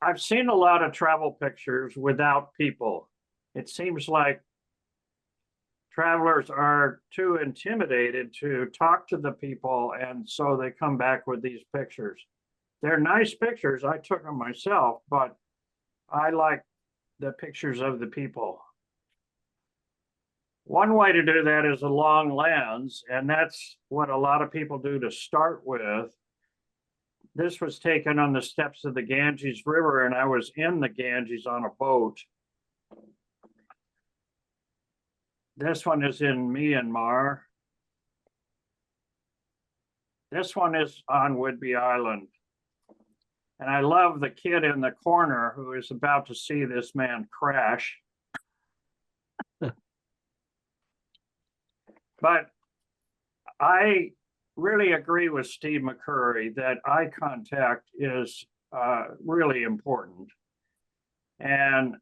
I've seen a lot of travel pictures without people. It seems like travelers are too intimidated to talk to the people, and so they come back with these pictures. They're nice pictures. I took them myself, but I like the pictures of the people. One way to do that is a long lens, and that's what a lot of people do to start with. This was taken on the steps of the Ganges River, and I was in the Ganges on a boat. This one is in Myanmar. This one is on Whidbey Island. And I love the kid in the corner who is about to see this man crash. But I really agree with Steve McCurry that eye contact is really important. And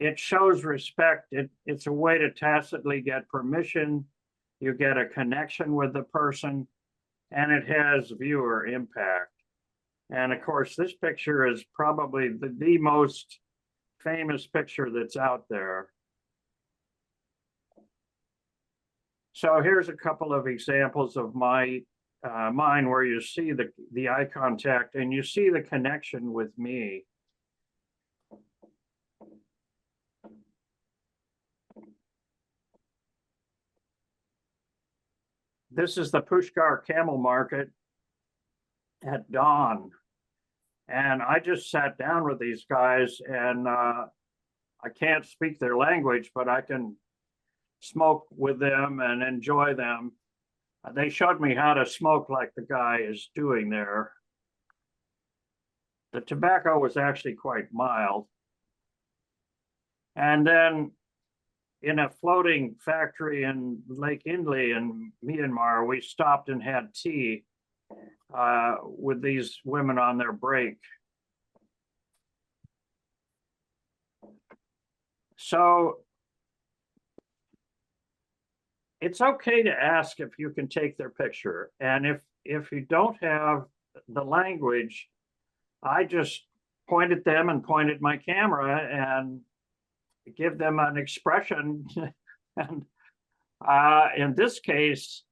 it shows respect. It's a way to tacitly get permission. You get a connection with the person, and it has viewer impact. And of course, this picture is probably the most famous picture that's out there. So here's a couple of examples of mine where you see the eye contact and you see the connection with me. This is the Pushkar Camel Market at dawn. And I just sat down with these guys, and I can't speak their language, but I can smoke with them and enjoy them. They showed me how to smoke like the guy is doing there. The tobacco was actually quite mild. And then in a floating factory in Lake Indli in Myanmar, we stopped and had tea with these women on their break. So it's okay to ask if you can take their picture. And if you don't have the language, I just point at them and point at my camera and give them an expression. And in this case,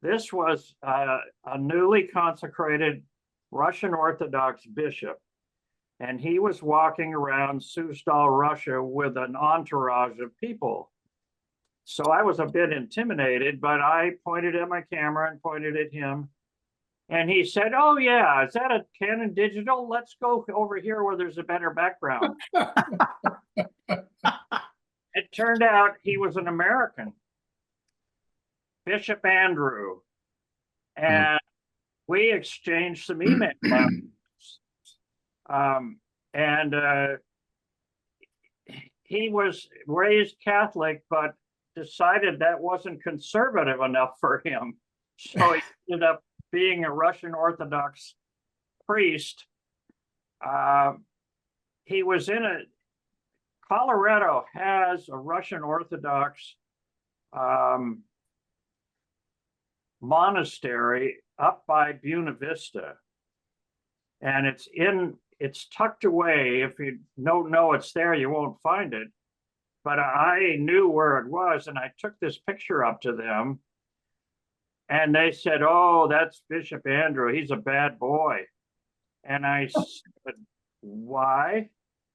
this was a newly consecrated Russian Orthodox bishop, and he was walking around Suzdal, Russia, with an entourage of people. So I was a bit intimidated, but I pointed at my camera and pointed at him. And he said, "Oh, yeah, is that a Canon digital? Let's go over here where there's a better background." It turned out he was an American, Bishop Andrew. And we exchanged some emails. He was raised Catholic, but decided that wasn't conservative enough for him. So he ended up being a Russian Orthodox priest. He was Colorado has a Russian Orthodox monastery up by Buena Vista. And it's tucked away. If you don't know it's there, you won't find it. But I knew where it was, and I took this picture up to them. And they said, "Oh, that's Bishop Andrew. He's a bad boy." And I said, "Why?"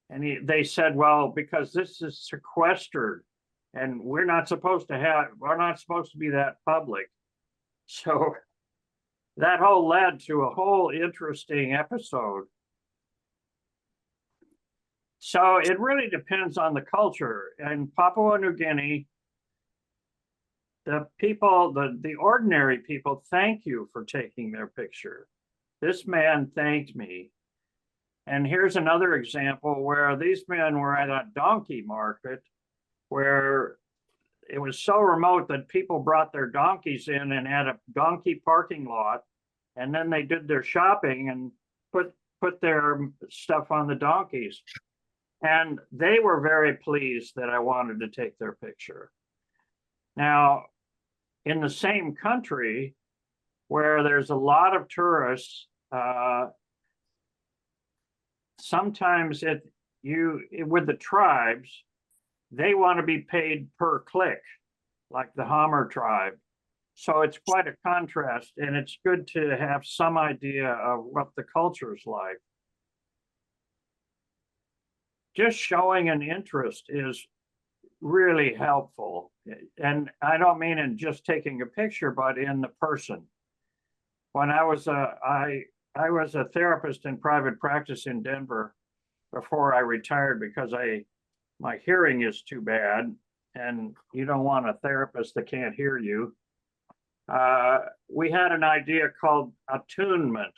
And they said, "Well, because this is sequestered, and we're not supposed to be that public." So that led to a whole interesting episode. So it really depends on the culture. In Papua New Guinea, the people, the ordinary people, thank you for taking their picture. This man thanked me. And here's another example where these men were at a donkey market where it was so remote that people brought their donkeys in and had a donkey parking lot. And then they did their shopping and put their stuff on the donkeys. And they were very pleased that I wanted to take their picture. Now, in the same country where there's a lot of tourists, sometimes with the tribes, they want to be paid per click, like the Hammer tribe. So it's quite a contrast, and it's good to have some idea of what the culture is like. Just showing an interest is really helpful. And I don't mean in just taking a picture, but in the person. When I was a therapist in private practice in Denver before I retired because my hearing is too bad, and you don't want a therapist that can't hear you. We had an idea called attunement,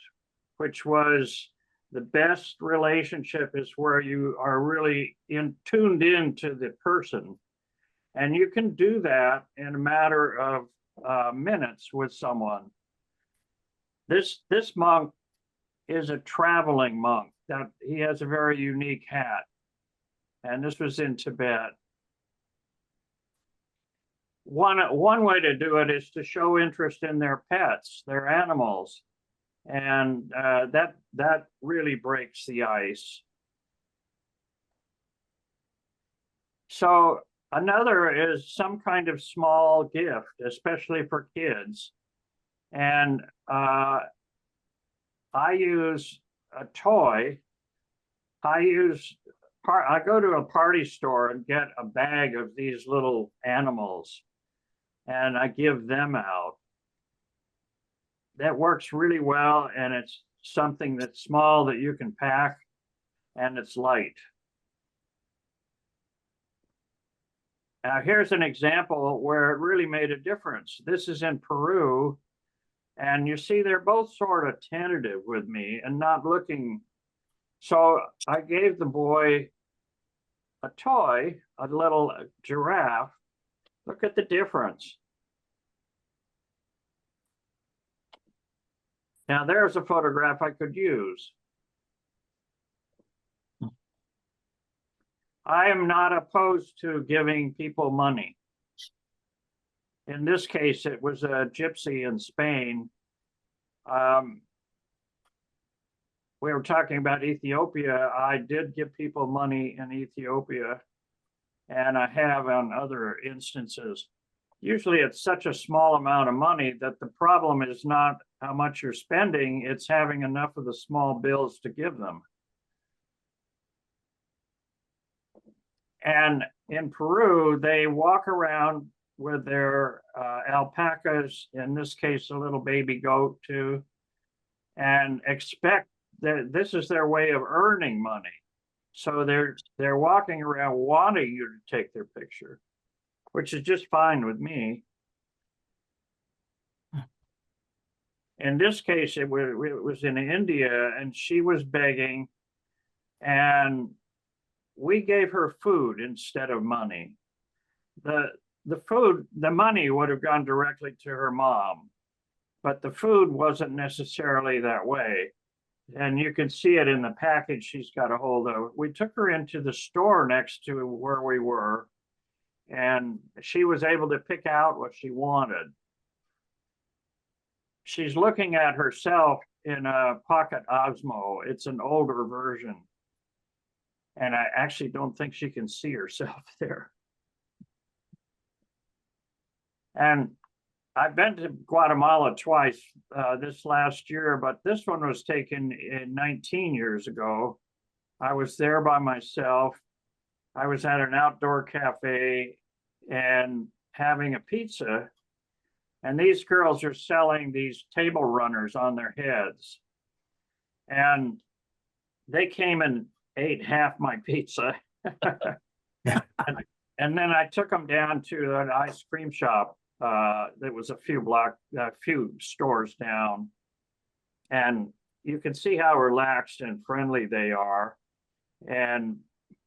which was the best relationship is where you are really tuned into the person. And you can do that in a matter of minutes with someone. This monk is a traveling monk. That he has a very unique hat. And this was in Tibet. One way to do it is to show interest in their pets, their animals. And that really breaks the ice. So another is some kind of small gift, especially for kids. And I use a toy. I go to a party store and get a bag of these little animals, and I give them out. That works really well, and it's something that's small that you can pack, and it's light. Now, here's an example where it really made a difference. This is in Peru, and you see they're both sort of tentative with me and not looking. So I gave the boy a toy, a little giraffe. Look at the difference. Now there's a photograph I could use. I am not opposed to giving people money. In this case, it was a gypsy in Spain. We were talking about Ethiopia. I did give people money in Ethiopia, and I have on other instances. Usually it's such a small amount of money that the problem is not how much you're spending, it's having enough of the small bills to give them. And in Peru, they walk around with their alpacas, in this case, a little baby goat too, and expect that this is their way of earning money. So they're walking around wanting you to take their picture, which is just fine with me. In this case, it was in India, and she was begging, and we gave her food instead of money. The money would have gone directly to her mom, but the food wasn't necessarily that way. And you can see it in the package she's got a hold of. We took her into the store next to where we were, and she was able to pick out what she wanted. She's looking at herself in a pocket Osmo. It's an older version. And I actually don't think she can see herself there. And I've been to Guatemala twice this last year, but this one was taken 19 years ago. I was there by myself. I was at an outdoor cafe and having a pizza. And these girls are selling these table runners on their heads. And they came and ate half my pizza. and then I took them down to an ice cream shop that was a few stores down. And you can see how relaxed and friendly they are. And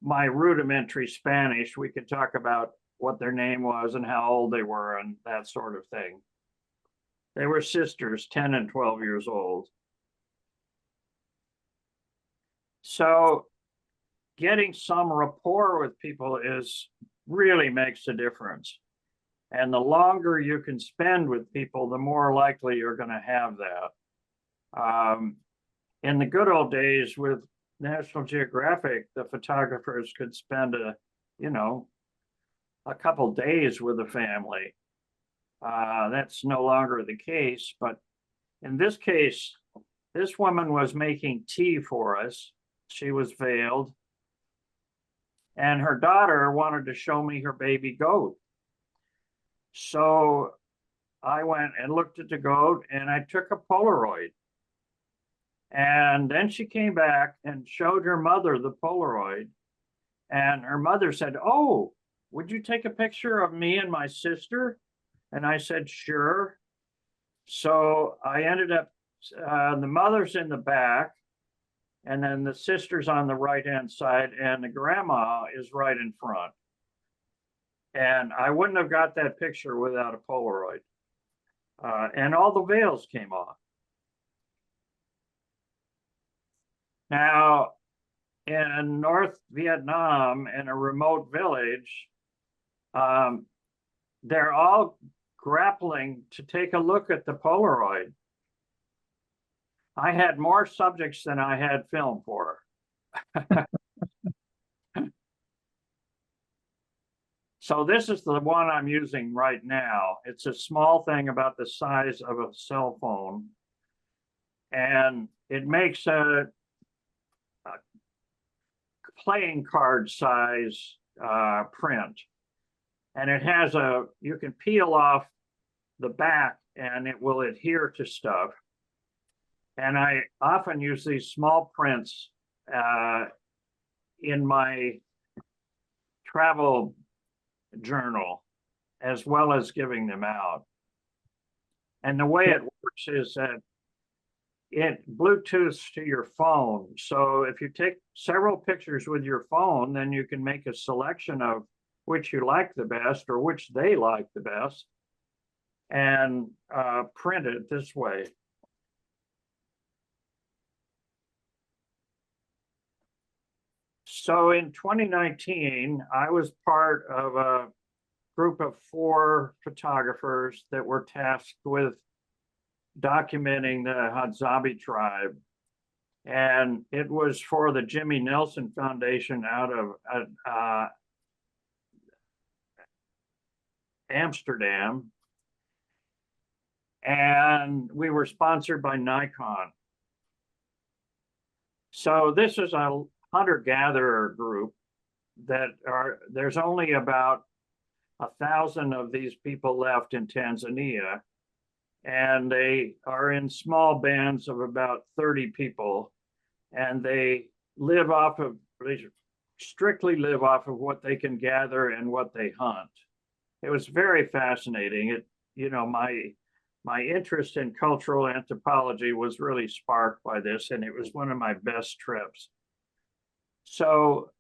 my rudimentary Spanish, we could talk about what their name was and how old they were and that sort of thing. They were sisters, 10 and 12 years old. So getting some rapport with people really makes a difference. And the longer you can spend with people, the more likely you're going to have that. In the good old days with National Geographic, the photographers could spend you know, a couple days with the family. That's no longer the case, but in this case, this woman was making tea for us. She was veiled, and her daughter wanted to show me her baby goat. So I went and looked at the goat, and I took a Polaroid. And then she came back and showed her mother the Polaroid. And her mother said, "Oh, would you take a picture of me and my sister?" And I said, "Sure." So I ended up, the mother's in the back, and then the sister's on the right-hand side, and the grandma is right in front. And I wouldn't have got that picture without a Polaroid. And all the veils came off. Now, in North Vietnam, in a remote village, they're all grappling to take a look at the Polaroid. I had more subjects than I had film for. So this is the one I'm using right now. It's a small thing about the size of a cell phone. And it makes a playing card size print. And it has you can peel off the back and it will adhere to stuff. And I often use these small prints in my travel journal, as well as giving them out. And the way it works is that it Bluetooths to your phone. So if you take several pictures with your phone, then you can make a selection of which you like the best or which they like the best and print it this way. So in 2019, I was part of a group of 4 photographers that were tasked with documenting the Hadzabe tribe. And it was for the Jimmy Nelson Foundation out of Amsterdam. And we were sponsored by Nikon. So this is a hunter-gatherer group there's only about 1,000 of these people left in Tanzania, and they are in small bands of about 30 people, and they strictly live off of what they can gather and what they hunt. It was very fascinating. My interest in cultural anthropology was really sparked by this, and it was one of my best trips. So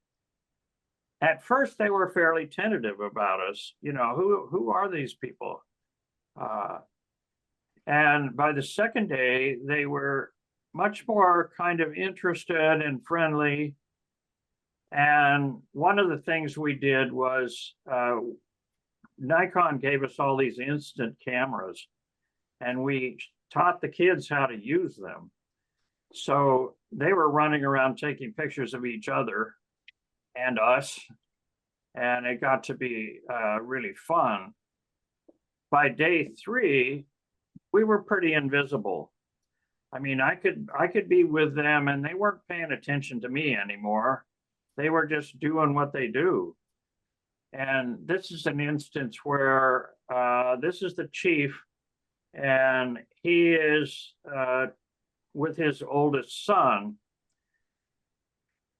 at first they were fairly tentative about us. Who are these people? And by the second day, they were much more kind of interested and friendly. And one of the things we did was Nikon gave us all these instant cameras, and we taught the kids how to use them. So they were running around taking pictures of each other and us, and it got to be really fun. By day 3, we were pretty invisible. I mean, I could be with them and they weren't paying attention to me anymore. They were just doing what they do. And this is an instance where this is the chief, and he is with his oldest son.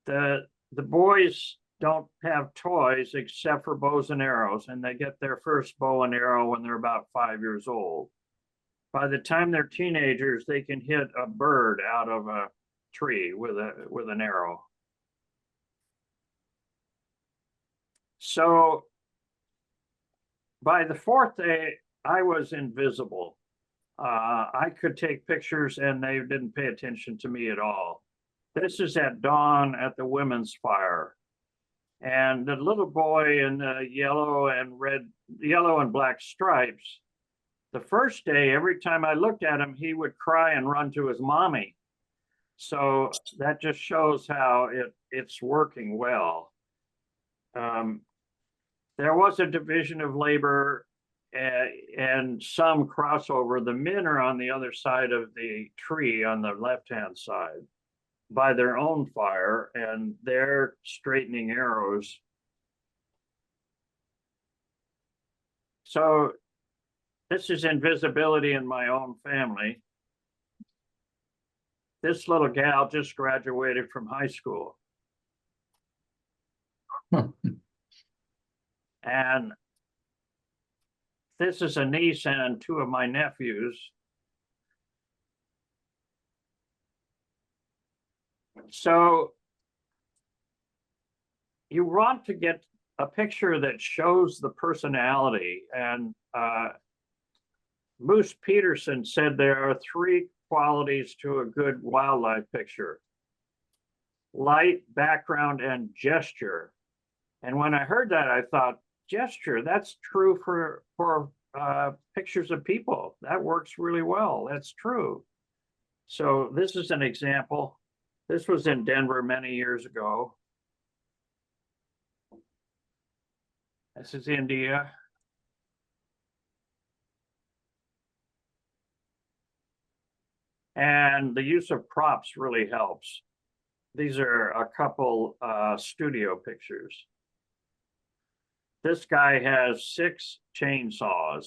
The boys don't have toys except for bows and arrows, and they get their first bow and arrow when they're about 5 years old. By the time they're teenagers, they can hit a bird out of a tree with an arrow. So by the 4th day, I was invisible. I could take pictures and they didn't pay attention to me at all. This is at dawn at the women's fire. And the little boy in the yellow and black stripes, the first day, every time I looked at him, he would cry and run to his mommy. So that just shows how it's working well. There was a division of labor and some crossover. The men are on the other side of the tree on the left-hand side by their own fire, and they're straightening arrows. So this is invisibility in my own family. This little gal just graduated from high school. And this is a niece and two of my nephews. So you want to get a picture that shows the personality. And Moose Peterson said there are three qualities to a good wildlife picture: light, background, and gesture. And when I heard that, I thought, gesture, that's true for pictures of people. That works really well. That's true. So this is an example. This was in Denver many years ago. This is India. And the use of props really helps. These are a couple studio pictures. This guy has 6 chainsaws.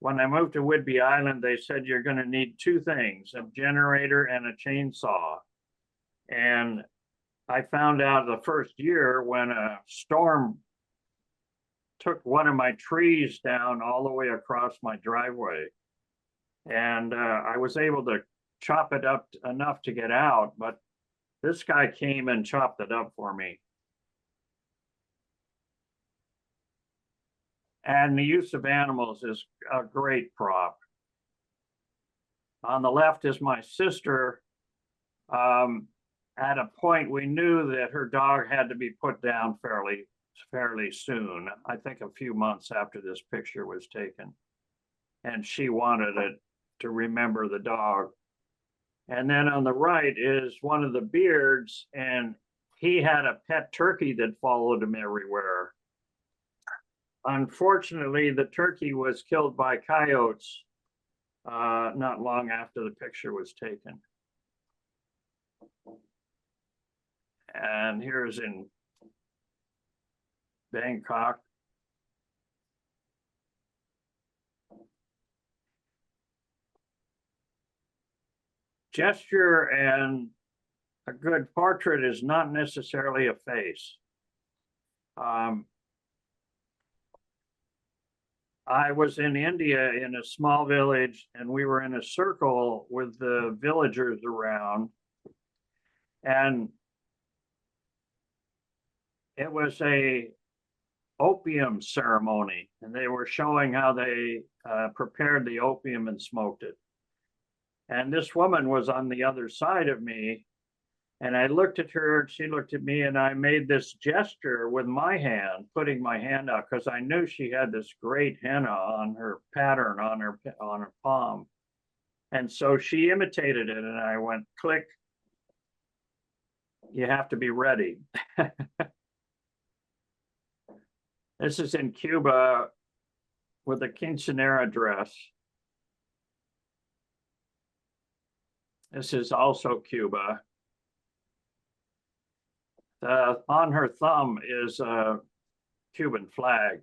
When I moved to Whidbey Island, they said you're going to need 2 things, a generator and a chainsaw. And I found out the first year when a storm took one of my trees down all the way across my driveway. And I was able to chop it up enough to get out, but this guy came and chopped it up for me. And the use of animals is a great prop. On the left is my sister. At a point, we knew that her dog had to be put down fairly soon. I think a few months after this picture was taken. And she wanted it to remember the dog. And then on the right is one of the Beards, and he had a pet turkey that followed him everywhere. Unfortunately, the turkey was killed by coyotes not long after the picture was taken. And here's in Bangkok. Gesture and a good portrait is not necessarily a face. I was in India in a small village, and we were in a circle with the villagers around. And it was a opium ceremony, and they were showing how they prepared the opium and smoked it. And this woman was on the other side of me, and I looked at her, and she looked at me, and I made this gesture with my hand, putting my hand out, because I knew she had this great henna on her pattern on her palm. And so she imitated it, and I went, click. You have to be ready. This is in Cuba with a quinceanera dress. This is also Cuba. On her thumb is a Cuban flag.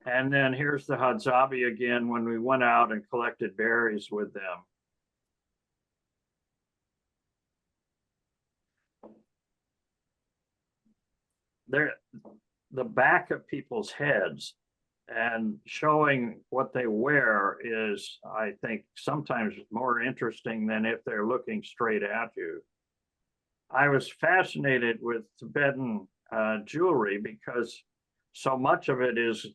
And then here's the Hadzabe again when we went out and collected berries with them. The back of people's heads and showing what they wear is, I think, sometimes more interesting than if they're looking straight at you. I was fascinated with Tibetan jewelry because so much of it is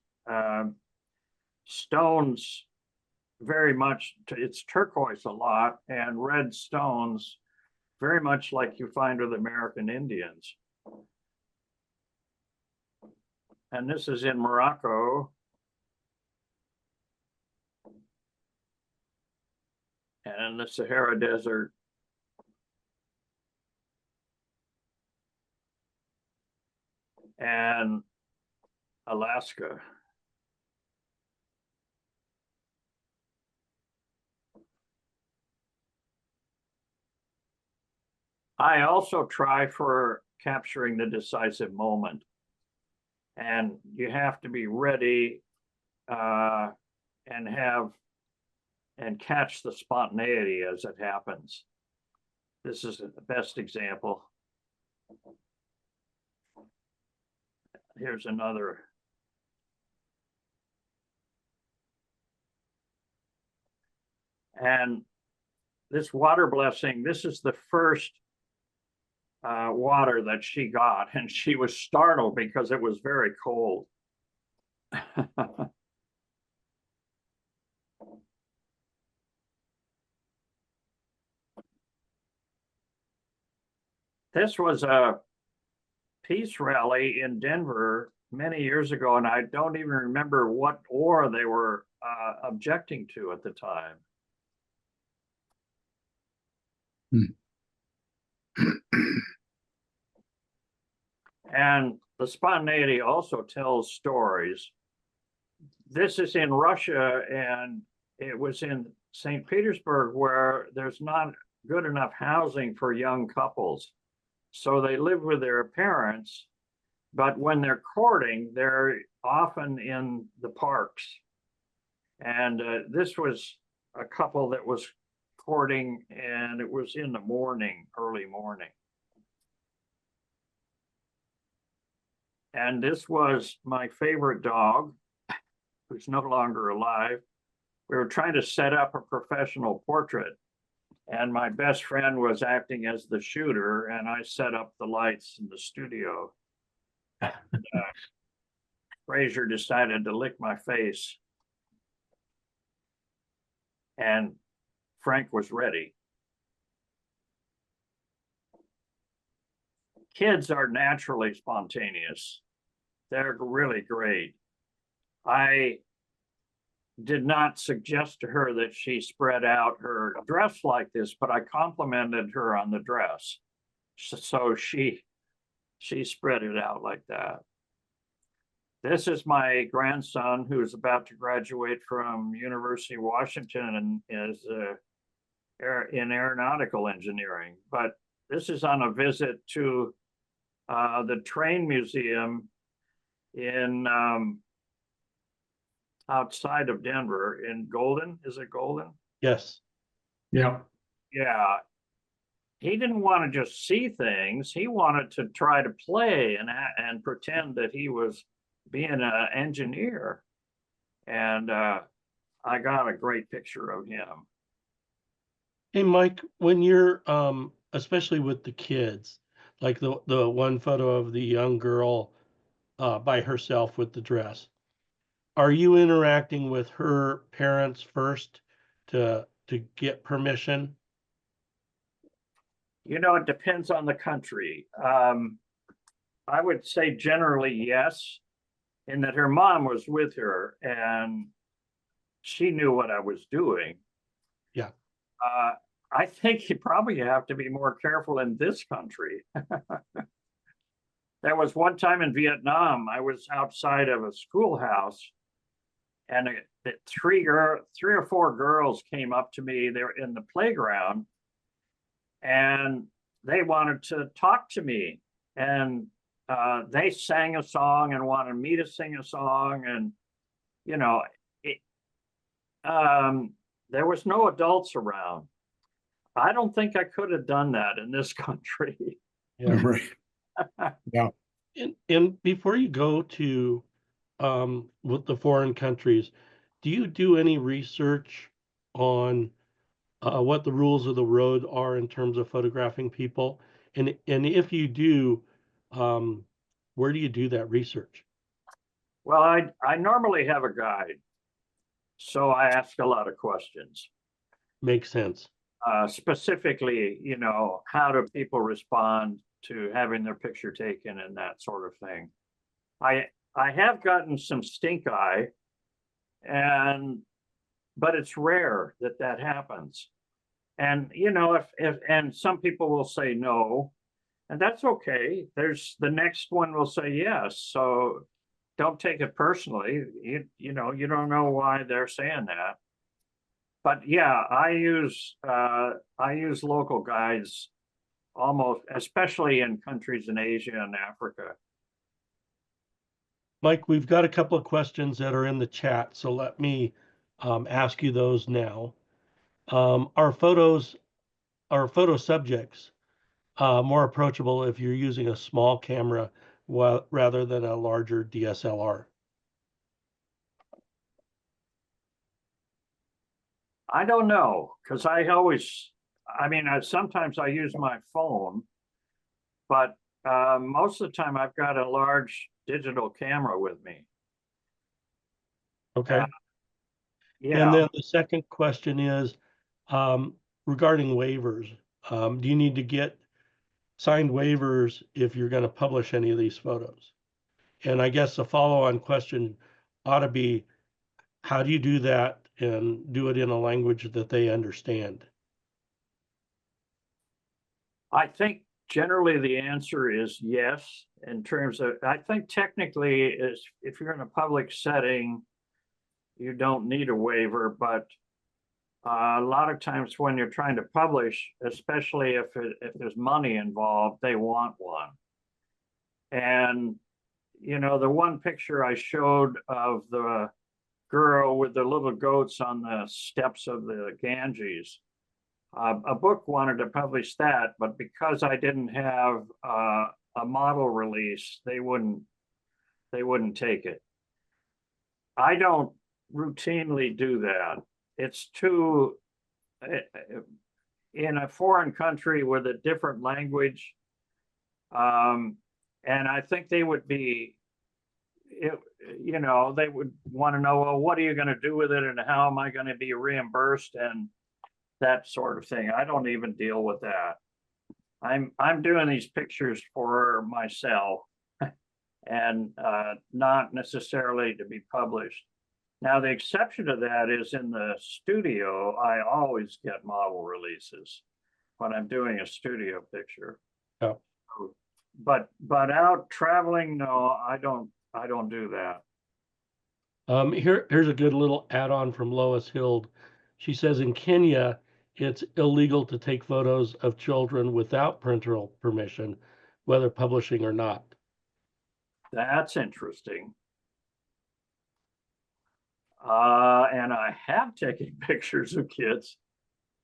stones, very much, it's turquoise a lot, and red stones, very much like you find with American Indians. And this is in Morocco. and in the Sahara Desert. And Alaska. I also try for capturing the decisive moment. And you have to be ready and catch the spontaneity as it happens. This is the best example. Here's another. And this water blessing, this is the first water that she got, and she was startled because it was very cold. This was a peace rally in Denver many years ago, and I don't even remember what ore they were objecting to at the time. And the spontaneity also tells stories. This is in Russia, and it was in St. Petersburg, where there's not good enough housing for young couples. So they live with their parents, but when they're courting, they're often in the parks. And this was a couple that was courting, and it was in the morning, early morning. And this was my favorite dog, who's no longer alive. We were trying to set up a professional portrait, and my best friend was acting as the shooter, and I set up the lights in the studio. Frazier decided to lick my face, and Frank was ready. Kids are naturally spontaneous. They're really great. I did not suggest to her that she spread out her dress like this, but I complimented her on the dress. So she spread it out like that. This is my grandson, who's about to graduate from University of Washington and is in aeronautical engineering. But this is on a visit to the train museum in outside of Denver in Golden. Is it Golden? Yes. Yeah. Yeah. He didn't want to just see things. He wanted to try to play and pretend that he was being an engineer. And I got a great picture of him. Hey, Mike, when you're, especially with the kids, like the one photo of the young girl by herself with the dress, are you interacting with her parents first to get permission? You know, it depends on the country. I would say generally yes, in that her mom was with her and she knew what I was doing. Yeah. I think you probably have to be more careful in this country. There was one time in Vietnam, I was outside of a schoolhouse, and three or four girls came up to me. They were in the playground, and they wanted to talk to me. And they sang a song and wanted me to sing a song. And, you know, there was no adults around. I don't think I could have done that in this country. Yeah. Right. Yeah. And before you go to with the foreign countries, do you do any research on what the rules of the road are in terms of photographing people? And if you do, where do you do that research? Well, I normally have a guide, so I ask a lot of questions. Makes sense. Specifically, you know, how do people respond to having their picture taken and that sort of thing. I have gotten some stink eye, but it's rare that happens. And, you know, and some people will say no, and that's okay. There's the next one will say yes. So don't take it personally. You know, you don't know why they're saying that. But yeah, I use local guides almost, especially in countries in Asia and Africa. Mike, we've got a couple of questions that are in the chat, so let me ask you those now. Are photo subjects more approachable if you're using a small camera rather than a larger DSLR? I don't know, because I mean, sometimes I use my phone, but most of the time I've got a large digital camera with me. Okay. Yeah, And then the second question is regarding waivers. Do you need to get signed waivers if you're going to publish any of these photos? And I guess the follow-on question ought to be, how do you do that and do it in a language that they understand? I think generally the answer is yes, in terms of, I think technically is if you're in a public setting, you don't need a waiver, but a lot of times when you're trying to publish, especially if there's money involved, they want one. And, you know, the one picture I showed of the girl with the little goats on the steps of the Ganges, a book wanted to publish that, but because I didn't have a model release, they wouldn't take it. I don't routinely do that. It's too, in a foreign country with a different language, and I think they would be, you know, they would want to know, well, what are you going to do with it, and how am I going to be reimbursed, and that sort of thing. I don't even deal with that. I'm doing these pictures for myself, and not necessarily to be published. Now, the exception to that is in the studio, I always get model releases when I'm doing a studio picture. Oh. But out traveling, no, I don't do that. Here's a good little add-on from Lois Hild. She says in Kenya, it's illegal to take photos of children without parental permission, whether publishing or not. That's interesting. And I have taken pictures of kids.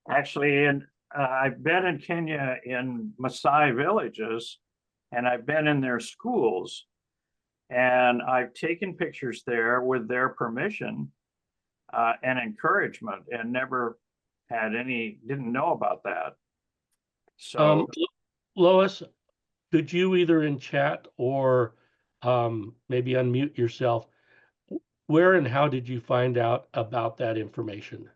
Actually, I've been in Kenya in Maasai villages, and I've been in their schools, and I've taken pictures there with their permission and encouragement, and never had didn't know about that. So Lois, could you either in chat or maybe unmute yourself? Where and how did you find out about that information?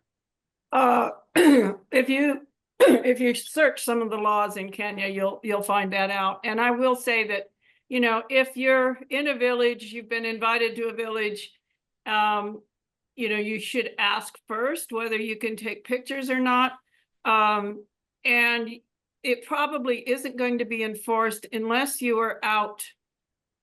If you search some of the laws in Kenya, you'll find that out. And I will say that, you know, if you're in a village, you've been invited to a village, you know, you should ask first whether you can take pictures or not. And it probably isn't going to be enforced unless you are out,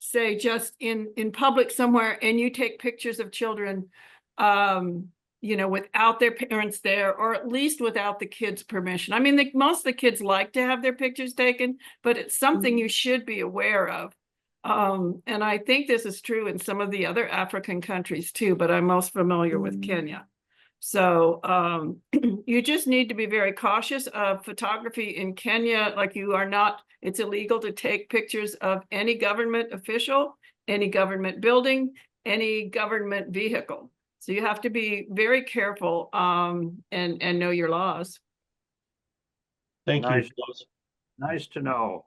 say, just in public somewhere, and you take pictures of children, you know, without their parents there, or at least without the kids' permission. I mean, most of the kids like to have their pictures taken, but it's something you should be aware of. And I think this is true in some of the other African countries too, but I'm most familiar with Kenya. So you just need to be very cautious of photography in Kenya. Like, you are not, it's illegal to take pictures of any government official, any government building, any government vehicle. So you have to be very careful and know your laws. Thank nice, you, Lois. Nice to know.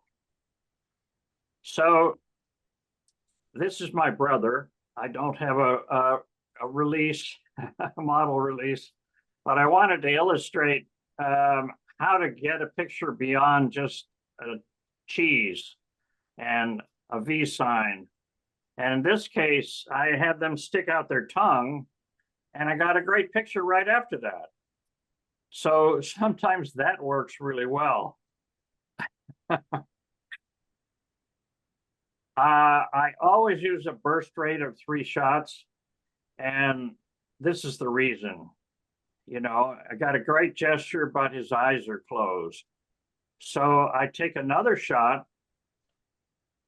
So this is my brother. I don't have a release, a model release, but I wanted to illustrate how to get a picture beyond just a cheese and a V sign. And in this case, I had them stick out their tongue, and I got a great picture right after that. So sometimes that works really well. I always use a burst rate of 3 shots, and this is the reason. You know, I got a great gesture, but his eyes are closed. So I take another shot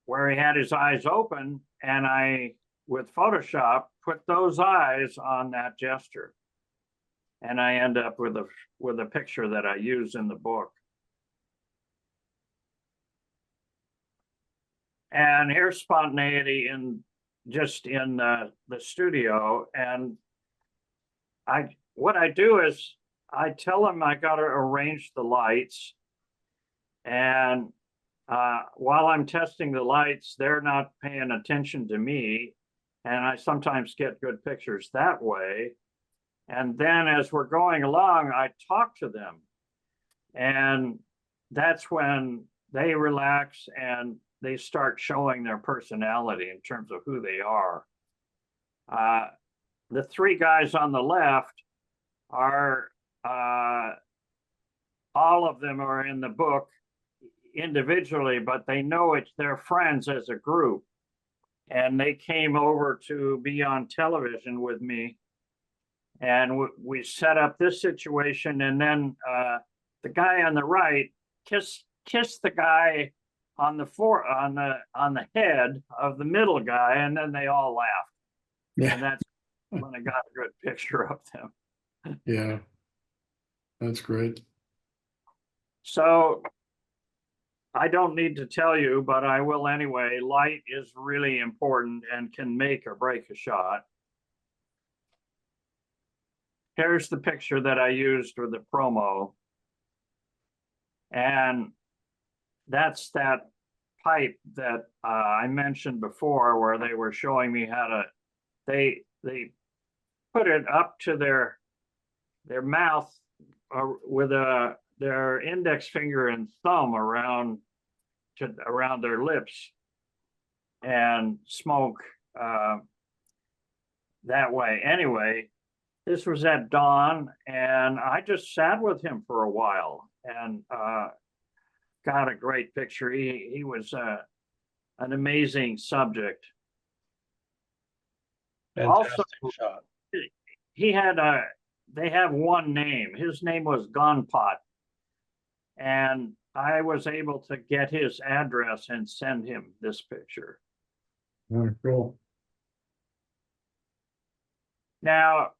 where he had his eyes open, and I, with Photoshop, put those eyes on that gesture. And I end up with a picture that I use in the book. And here's spontaneity in the studio. And what I do is I tell them I got to arrange the lights. And while I'm testing the lights, they're not paying attention to me. And I sometimes get good pictures that way. And then as we're going along, I talk to them. And that's when they relax and they start showing their personality in terms of who they are. The 3 guys on the left are, all of them are in the book individually, but they know they're friends as a group. And they came over to be on television with me. And we set up this situation, and then the guy on the right kissed the guy on the head of the middle guy, and then they all laughed. Yeah. And that's when I got a good picture of them. Yeah. That's great. So I don't need to tell you, but I will anyway. Light is really important and can make or break a shot. Here's the picture that I used for the promo. And that's that pipe that I mentioned before, where they were showing me how to, they put it up to their mouth with their index finger and thumb around their lips, and smoke that way. Anyway, this was at dawn, and I just sat with him for a while and got a great picture. He was an amazing subject. Fantastic Also, shot. they have one name. His name was Gonpot. And I was able to get his address and send him this picture. Oh, cool. Now,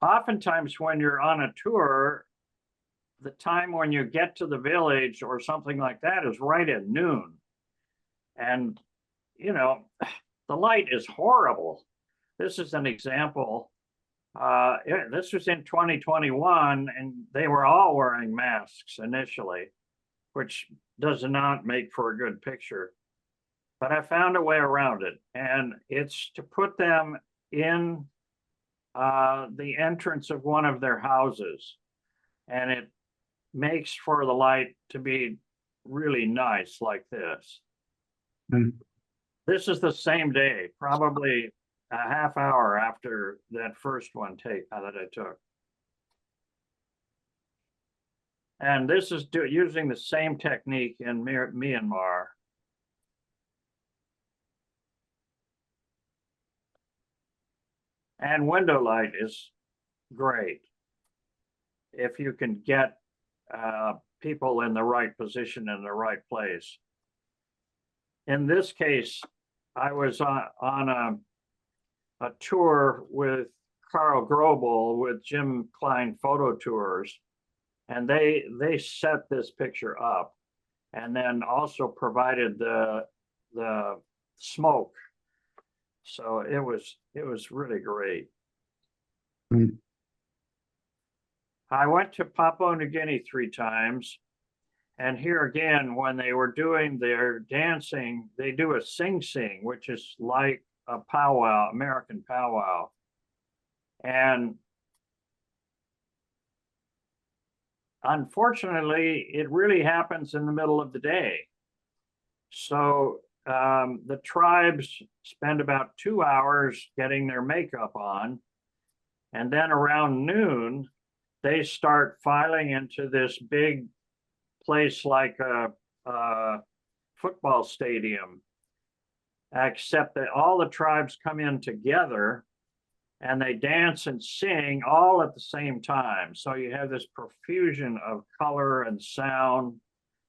oftentimes when you're on a tour, the time when you get to the village or something like that is right at noon. And, you know, the light is horrible. This is an example. This was in 2021, and they were all wearing masks initially, which does not make for a good picture. But I found a way around it, and it's to put them in the entrance of one of their houses, and it makes for the light to be really nice like this. Mm. This is the same day, probably a half hour after that first one that I took. And this is using the same technique in Myanmar. And window light is great if you can get people in the right position in the right place. In this case, I was on a tour with Carl Grobel with Jim Klein Photo Tours, and they set this picture up, and then also provided the smoke. So it was really great. Mm. I went to Papua New Guinea 3 times, and here again, when they were doing their dancing, they do a sing-sing, which is like a powwow, American powwow. And unfortunately, it really happens in the middle of the day. So the tribes spend about 2 hours getting their makeup on. And then around noon, they start filing into this big place like a football stadium, except that all the tribes come in together and they dance and sing all at the same time. So you have this profusion of color and sound.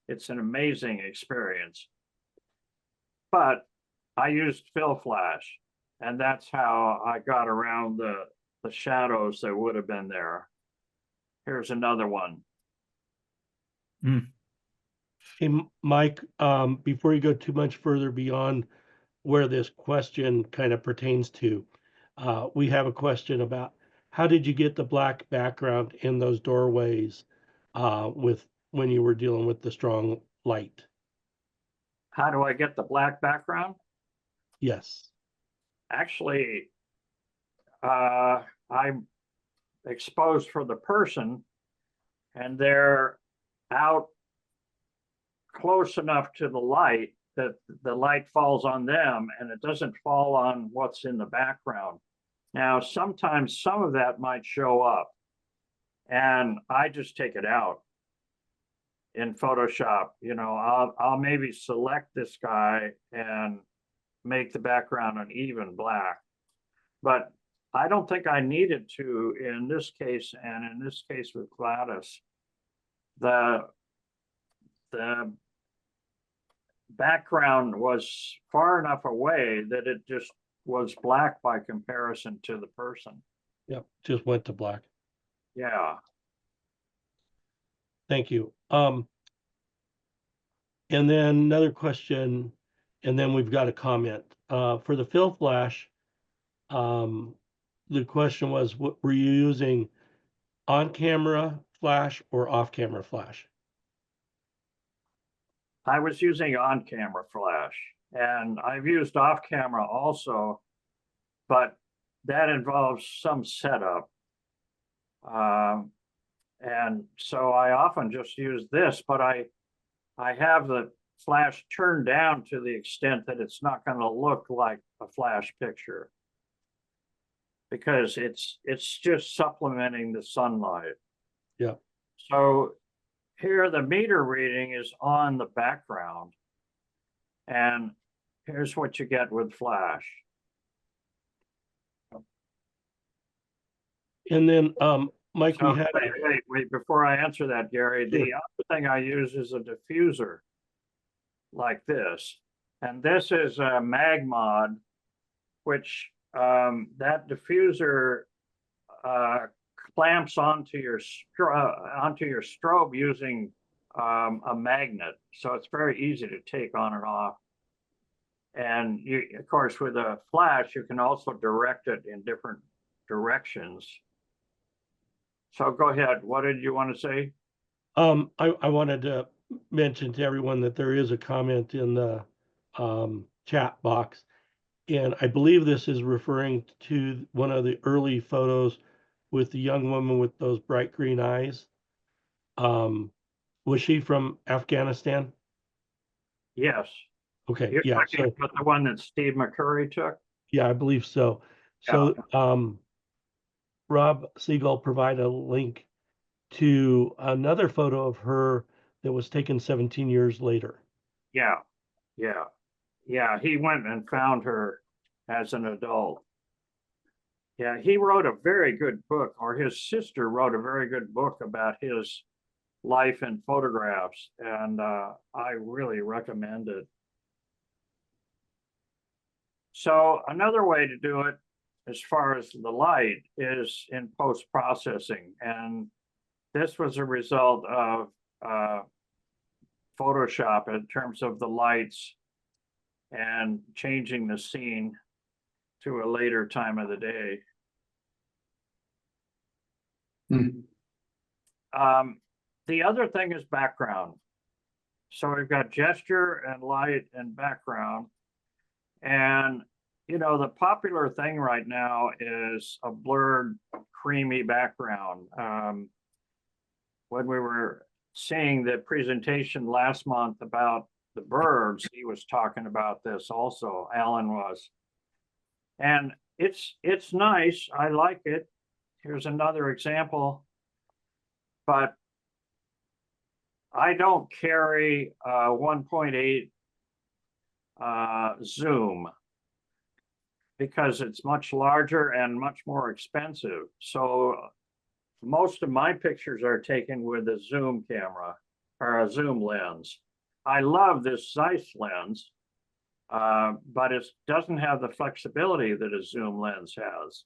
It's an amazing experience. But I used fill flash, and that's how I got around the shadows that would have been there. Here's another one. Hey, Mike, before you go too much further beyond where this question kind of pertains to, we have a question about how did you get the black background in those doorways when you were dealing with the strong light? How do I get the black background? Yes. Actually, I'm exposed for the person, and they're out close enough to the light that the light falls on them and it doesn't fall on what's in the background. Now, sometimes some of that might show up, and I just take it out in Photoshop. You know, I'll maybe select this guy and make the background an even black, but I don't think I needed to in this case, and in this case with Gladys. The background was far enough away that it just was black by comparison to the person. Yep, just went to black. Yeah. Thank you. And then another question, and then we've got a comment. For the fill flash, the question was, what were you using, on-camera flash or off-camera flash? I was using on-camera flash, and I've used off-camera also, but that involves some setup. And so I often just use this, but I have the flash turned down to the extent that it's not going to look like a flash picture, because it's just supplementing the sunlight. Yeah. So here the meter reading is on the background, and here's what you get with flash. And then, Mike, So, we had wait, before I answer that, Gary, Sure. the other thing I use is a diffuser like this. And this is a Magmod, which that diffuser clamps onto your strobe using a magnet. So it's very easy to take on and off. And you, of course, with a flash, you can also direct it in different directions. So go ahead. What did you want to say? I wanted to mention to everyone that there is a comment in the chat box, and I believe this is referring to one of the early photos with the young woman with those bright green eyes. Was she from Afghanistan? Yes. Okay, You're yeah. talking So about the one that Steve McCurry took? yeah, I believe so. So Rob Siegel provided a link to another photo of her that was taken 17 years later. Yeah, yeah, yeah. He went and found her as an adult. Yeah, he wrote a very good book, or his sister wrote a very good book about his life in photographs, and I really recommend it. So another way to do it, as far as the light, is in post-processing, and this was a result of Photoshop in terms of the lights and changing the scene to a later time of the day. The other thing is background. So we've got gesture and light and background. And, you know, the popular thing right now is a blurred, creamy background. When we were seeing the presentation last month about the birds, he was talking about this also, Alan was. And it's nice, I like it. Here's another example. but I don't carry 1.8 zoom because it's much larger and much more expensive. So most of my pictures are taken with a zoom camera or a zoom lens. I love this Zeiss lens, but it doesn't have the flexibility that a zoom lens has.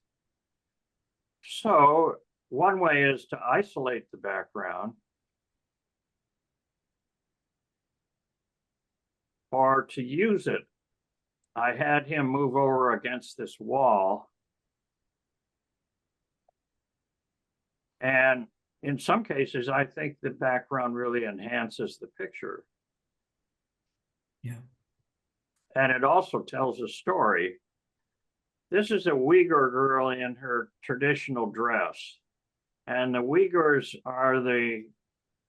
So one way is to isolate the background, or to use it. I had him move over against this wall. And in some cases, I think the background really enhances the picture. Yeah. And it also tells a story. This is a Uyghur girl in her traditional dress. And the Uyghurs are the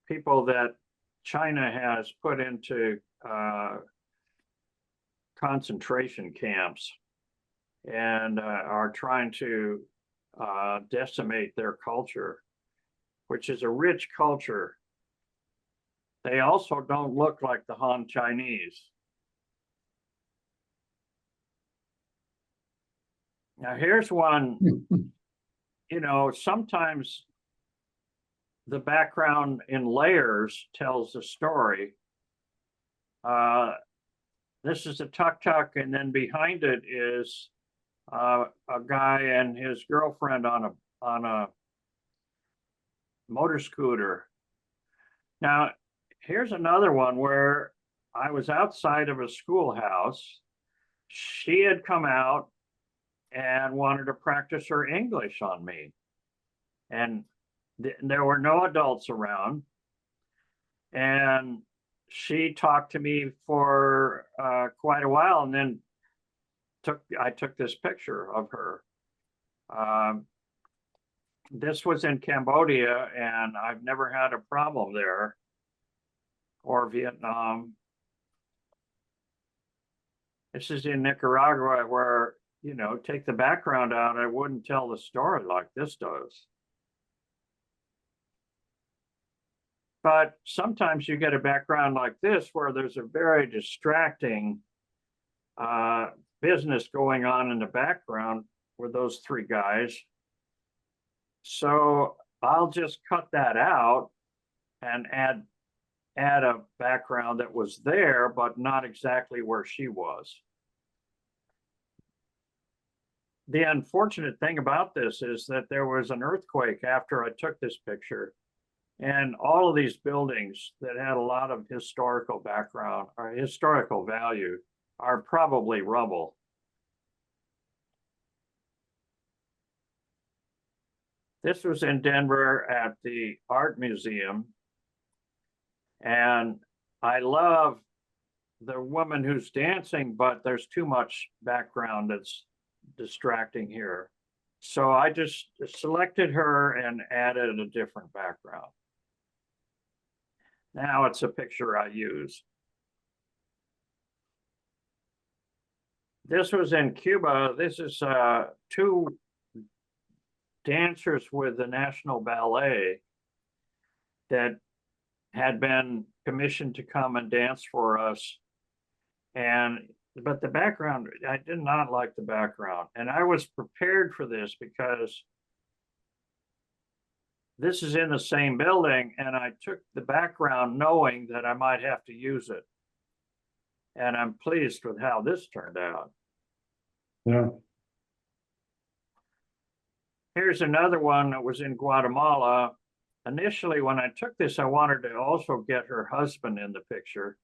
people that China has put into concentration camps and are trying to decimate their culture, which is a rich culture. They also don't look like the Han Chinese. Now here's one, you know, sometimes the background in layers tells the story. This is a tuk-tuk, and then behind it is a guy and his girlfriend on a motor scooter. Now, here's another one where I was outside of a schoolhouse. She had come out and wanted to practice her English on me. And there were no adults around. And she talked to me for quite a while, and then I took this picture of her. This was in Cambodia, and I've never had a problem there, or Vietnam. This is in Nicaragua, where, you know, take the background out, I wouldn't tell the story like this does. But sometimes you get a background like this where there's a very distracting business going on in the background with those three guys. So I'll just cut that out and add a background that was there, but not exactly where she was. The unfortunate thing about this is that there was an earthquake after I took this picture. And all of these buildings that had a lot of historical background or historical value are probably rubble. This was in Denver at the Art Museum. And I love the woman who's dancing, but there's too much background that's distracting here. So I just selected her and added a different background. Now it's a picture I use. This was in Cuba. This is two dancers with the National Ballet that had been commissioned to come and dance for us. But the background, I did not like the background. And I was prepared for this because this is in the same building, and I took the background knowing that I might have to use it. And I'm pleased with how this turned out. Yeah. Here's another one that was in Guatemala. Initially, when I took this, I wanted to also get her husband in the picture,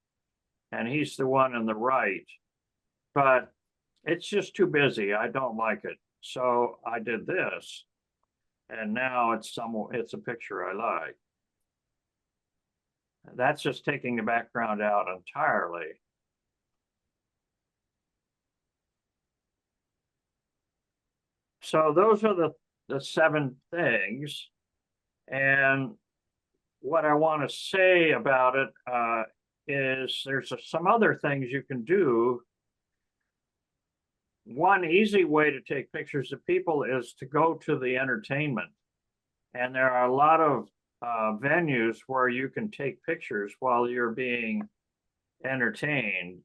and he's the one on the right. But it's just too busy. I don't like it. So I did this. And now it's a picture I like. That's just taking the background out entirely. So those are the 7 things. And what I want to say about it is there's some other things you can do. One easy way to take pictures of people is to go to the entertainment. And there are a lot of venues where you can take pictures while you're being entertained.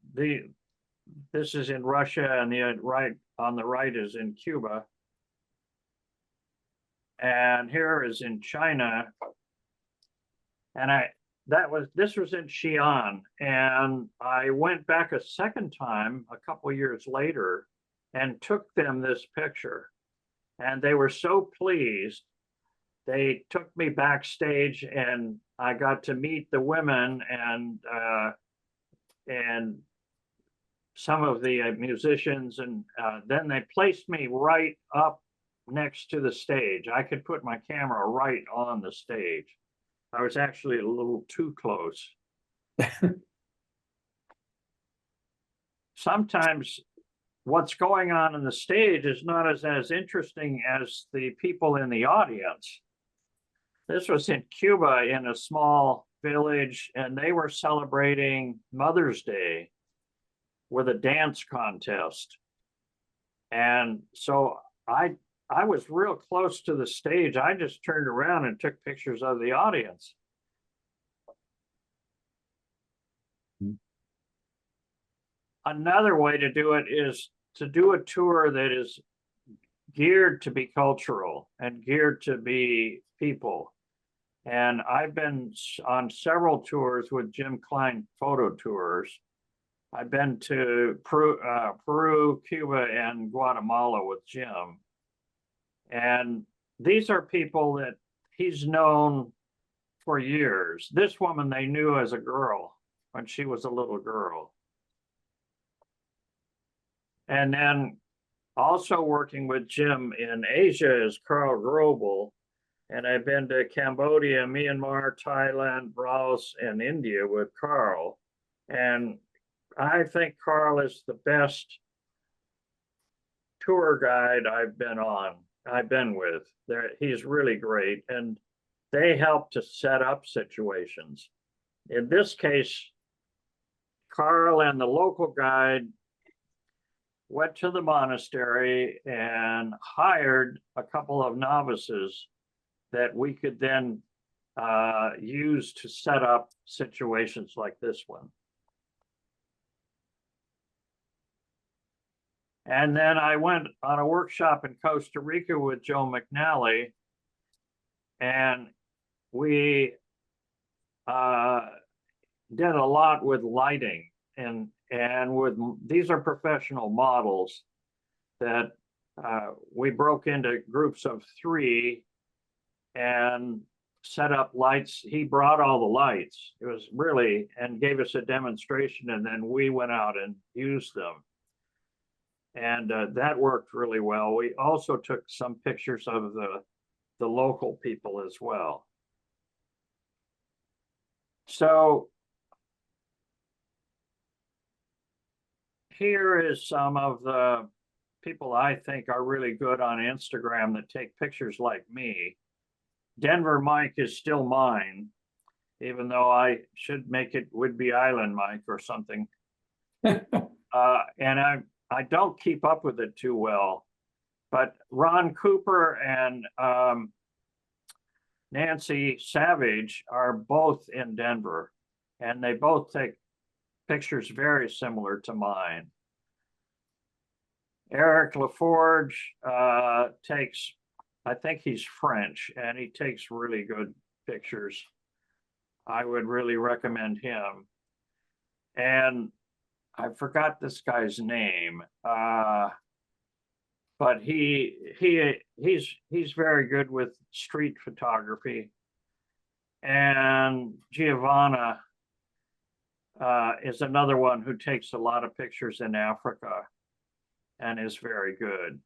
This is in Russia, and the right on the right is in Cuba. And here is in China. And this was in Xi'an, and I went back a second time a couple years later and took them this picture. And they were so pleased. They took me backstage, and I got to meet the women and some of the musicians, and then they placed me right up next to the stage. I could put my camera right on the stage. I was actually a little too close. Sometimes what's going on the stage is not as interesting as the people in the audience. This was in Cuba, in a small village, and they were celebrating Mother's Day with a dance contest. And so I was real close to the stage. I just turned around and took pictures of the audience. Another way to do it is to do a tour that is geared to be cultural and geared to be people. And I've been on several tours with Jim Klein photo tours. I've been to Peru, Cuba, and Guatemala with Jim. And these are people that he's known for years. This woman they knew as a girl when she was a little girl. And then also working with Jim in Asia is Carl Grobel. And I've been to Cambodia, Myanmar, Thailand, Laos, and India with Carl. And I think Carl is the best tour guide I've been with. He's really great. And they help to set up situations. In this case, Carl and the local guide went to the monastery and hired a couple of novices that we could then use to set up situations like this one. And then I went on a workshop in Costa Rica with Joe McNally, and we did a lot with lighting, and with these are professional models that we broke into groups of 3 and set up lights. He brought all the lights. It was really, and gave us a demonstration, and then we went out and used them. And that worked really well. We also took some pictures of the local people as well. So here is some of the people I think are really good on Instagram that take pictures like me. Denver Mike is still mine, even though I should make it Whidbey Island Mike or something. And I don't keep up with it too well, but Ron Cooper and Nancy Savage are both in Denver, and they both take pictures very similar to mine. Eric LaForge takes, I think he's French, and he takes really good pictures. I would really recommend him. And I forgot this guy's name, but he's very good with street photography. And Giovanna is another one who takes a lot of pictures in Africa and is very good.